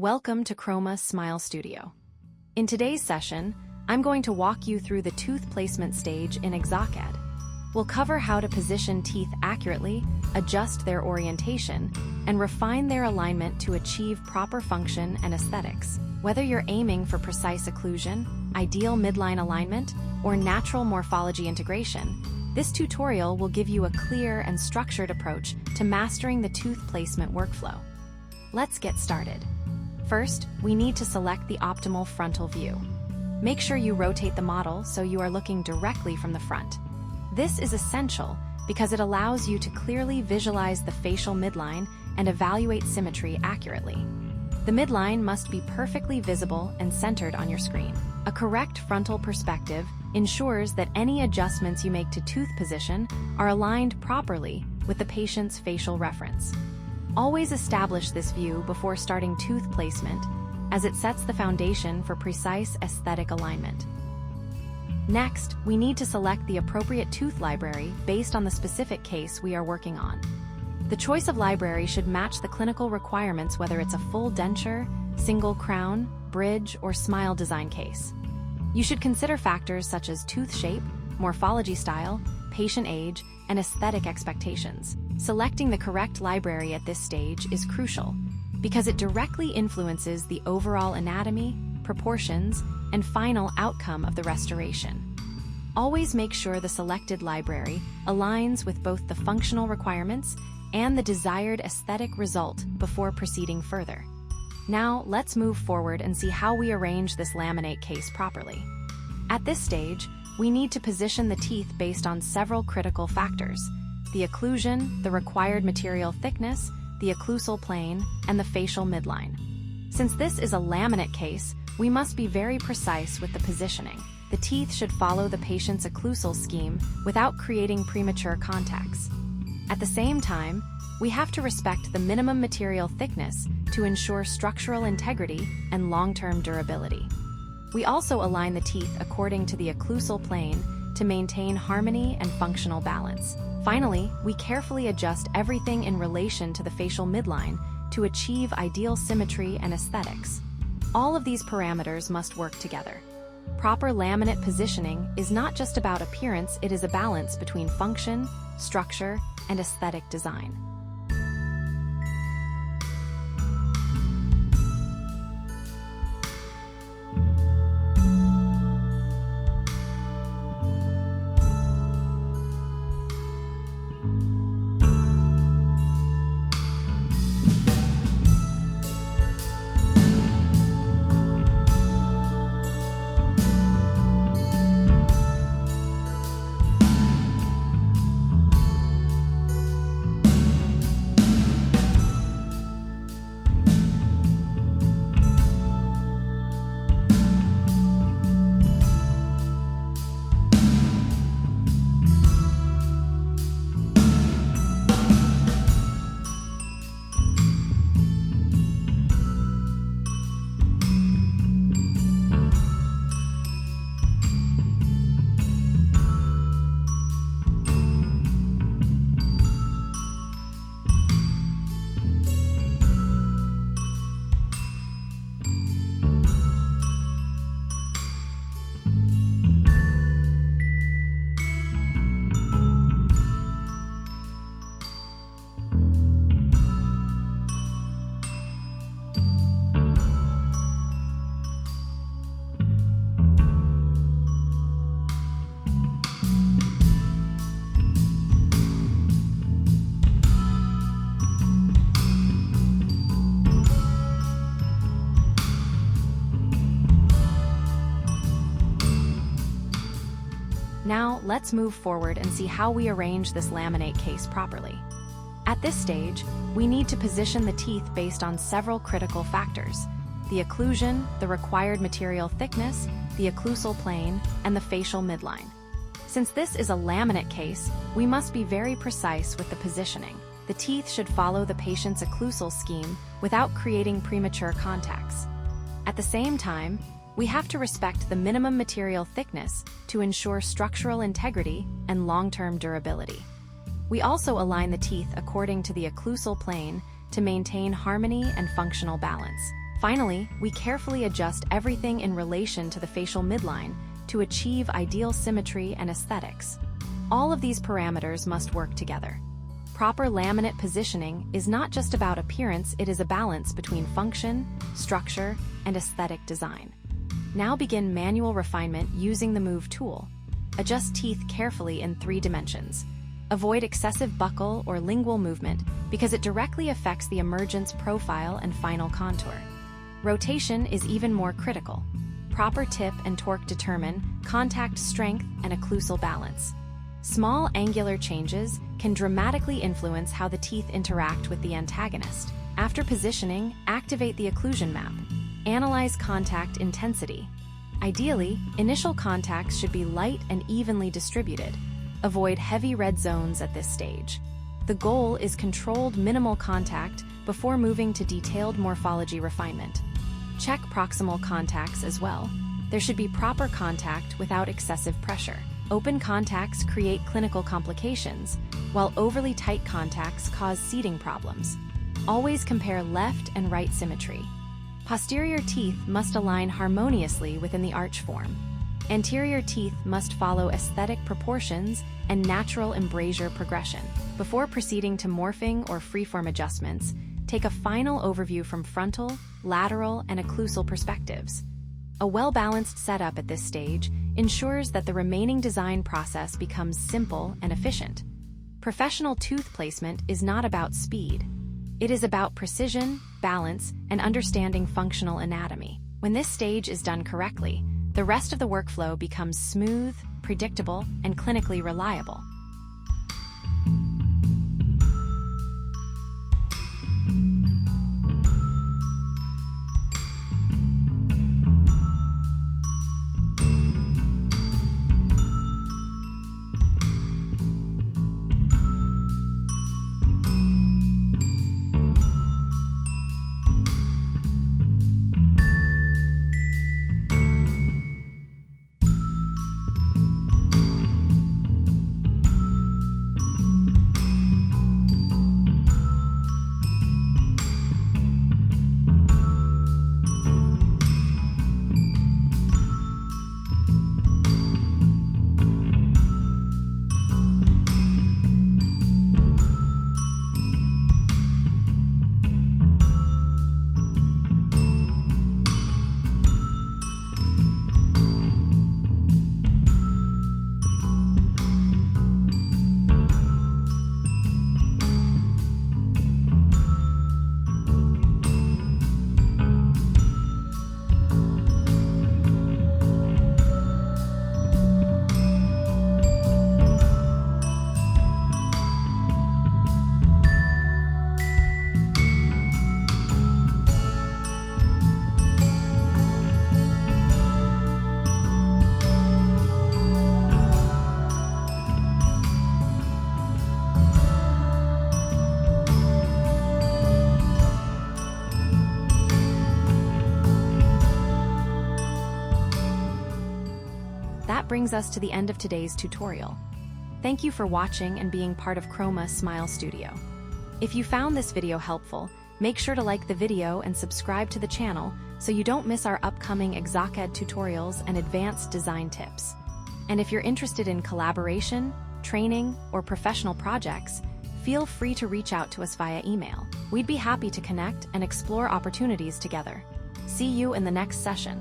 Welcome to Chroma.Smile.Studio. In today's session, I'm going to walk you through the tooth placement stage in Exocad. We'll cover how to position teeth accurately, adjust their orientation, and refine their alignment to achieve proper function and aesthetics. Whether you're aiming for precise occlusion, ideal midline alignment, or natural morphology integration, this tutorial will give you a clear and structured approach to mastering the tooth placement workflow. Let's get started. First, we need to select the optimal frontal view. Make sure you rotate the model so you are looking directly from the front. This is essential because it allows you to clearly visualize the facial midline and evaluate symmetry accurately. The midline must be perfectly visible and centered on your screen. A correct frontal perspective ensures that any adjustments you make to tooth position are aligned properly with the patient's facial reference. Always establish this view before starting tooth placement, as it sets the foundation for precise aesthetic alignment. Next, we need to select the appropriate tooth library based on the specific case we are working on. The choice of library should match the clinical requirements, whether it's a full denture, single crown, bridge, or smile design case. You should consider factors such as tooth shape, morphology style, patient age, and aesthetic expectations. Selecting the correct library at this stage is crucial because it directly influences the overall anatomy, proportions, and final outcome of the restoration. Always make sure the selected library aligns with both the functional requirements and the desired aesthetic result before proceeding further. Now, let's move forward and see how we arrange this laminate case properly. At this stage, we need to position the teeth based on several critical factors: the occlusion, the required material thickness, the occlusal plane, and the facial midline. Since this is a laminate case, we must be very precise with the positioning. The teeth should follow the patient's occlusal scheme without creating premature contacts. At the same time, we have to respect the minimum material thickness to ensure structural integrity and long-term durability. We also align the teeth according to the occlusal plane to maintain harmony and functional balance. Finally, we carefully adjust everything in relation to the facial midline to achieve ideal symmetry and aesthetics. All of these parameters must work together. Proper laminate positioning is not just about appearance, it is a balance between function, structure, and aesthetic design. Now, let's move forward and see how we arrange this laminate case properly. At this stage, we need to position the teeth based on several critical factors: the occlusion, the required material thickness, the occlusal plane, and the facial midline. Since this is a laminate case, we must be very precise with the positioning. The teeth should follow the patient's occlusal scheme without creating premature contacts. At the same time, we have to respect the minimum material thickness to ensure structural integrity and long-term durability. We also align the teeth according to the occlusal plane to maintain harmony and functional balance. Finally, we carefully adjust everything in relation to the facial midline to achieve ideal symmetry and aesthetics. All of these parameters must work together. Proper laminate positioning is not just about appearance, it is a balance between function, structure, and aesthetic design. Now begin manual refinement using the Move tool. Adjust teeth carefully in 3 dimensions. Avoid excessive buccal or lingual movement because it directly affects the emergence profile and final contour. Rotation is even more critical. Proper tip and torque determine contact strength and occlusal balance. Small angular changes can dramatically influence how the teeth interact with the antagonist. After positioning, activate the occlusion map. Analyze contact intensity. Ideally, initial contacts should be light and evenly distributed. Avoid heavy red zones at this stage. The goal is controlled minimal contact before moving to detailed morphology refinement. Check proximal contacts as well. There should be proper contact without excessive pressure. Open contacts create clinical complications, while overly tight contacts cause seating problems. Always compare left and right symmetry. Posterior teeth must align harmoniously within the arch form. Anterior teeth must follow aesthetic proportions and natural embrasure progression. Before proceeding to morphing or freeform adjustments, take a final overview from frontal, lateral, and occlusal perspectives. A well-balanced setup at this stage ensures that the remaining design process becomes simple and efficient. Professional tooth placement is not about speed. It is about precision, balance, and understanding functional anatomy. When this stage is done correctly, the rest of the workflow becomes smooth, predictable, and clinically reliable. That brings us to the end of today's tutorial. Thank you for watching and being part of Chroma.Smile.Studio. If you found this video helpful, make sure to like the video and subscribe to the channel so you don't miss our upcoming Exocad tutorials and advanced design tips. And if you're interested in collaboration, training, or professional projects, feel free to reach out to us via email. We'd be happy to connect and explore opportunities together. See you in the next session.